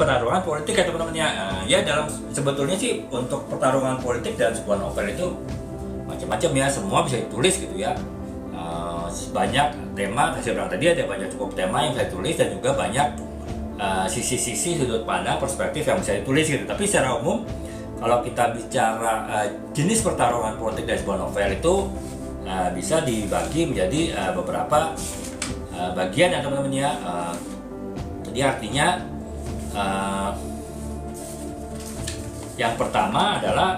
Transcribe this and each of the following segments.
pertarungan politik ya teman-teman ya. Ya dalam sebetulnya sih untuk pertarungan politik dalam sebuah novel itu macam-macam ya, semua bisa ditulis gitu ya. Banyak tema, saya bilang tadi ada banyak cukup tema yang saya tulis dan juga banyak sisi-sisi sudut pandang perspektif yang bisa ditulis gitu. Tapi secara umum kalau kita bicara jenis pertarungan politik dari sebuah novel itu bisa dibagi menjadi beberapa bagian ya teman-teman ya. Jadi artinya yang pertama adalah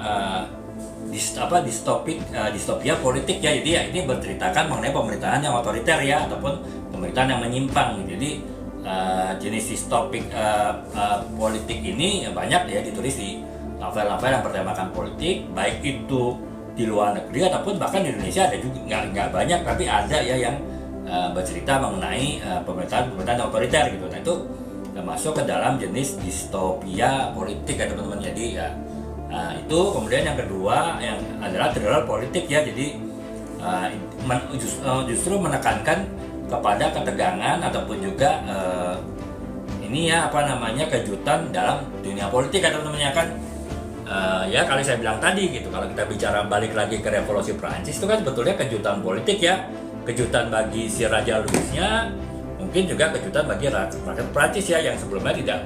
distopia politik ya. Jadi ya ini berceritakan mengenai pemerintahan yang otoriter ya, ataupun pemerintahan yang menyimpang. Jadi jenis distopik politik ini banyak ya ditulis di novel-novel yang bertemakan politik, baik itu di luar negeri ataupun bahkan di Indonesia ada juga, nggak banyak tapi ada ya yang bercerita mengenai pemerintahan otoriter gitu. Nah itu masuk ke dalam jenis distopia politik ya teman-teman. Jadi ya itu. Kemudian yang kedua yang adalah thriller politik ya. Jadi justru menekankan kepada ketegangan ataupun juga ini ya kejutan dalam dunia politik ya teman-teman ya kan. Ya kali saya bilang tadi gitu, kalau kita bicara balik lagi ke revolusi Prancis itu kan sebetulnya kejutan politik ya, kejutan bagi si Raja Louisnya, mungkin juga kejutan bagi rakyat Prancis ya yang sebelumnya tidak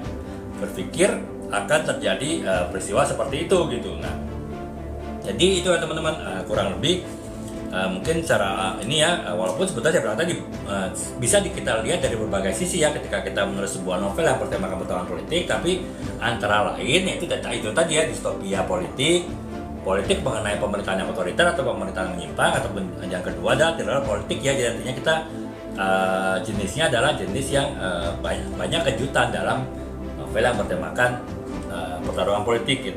berpikir akan terjadi peristiwa seperti itu gitu. Nah jadi itu ya teman-teman, kurang lebih mungkin secara ini ya, walaupun sebetulnya saya bilang tadi bisa kita lihat dari berbagai sisi ya ketika kita menulis sebuah novel yang bertemakan pertarungan politik, tapi antara lain itu tadi ya distopia politik mengenai pemerintahan yang otoriter atau pemerintahan menyimpang, ataupun yang kedua adalah thriller politik ya. Jadi artinya kita jenisnya adalah jenis yang banyak kejutan dalam novel yang bertemakan pertarungan politik gitu.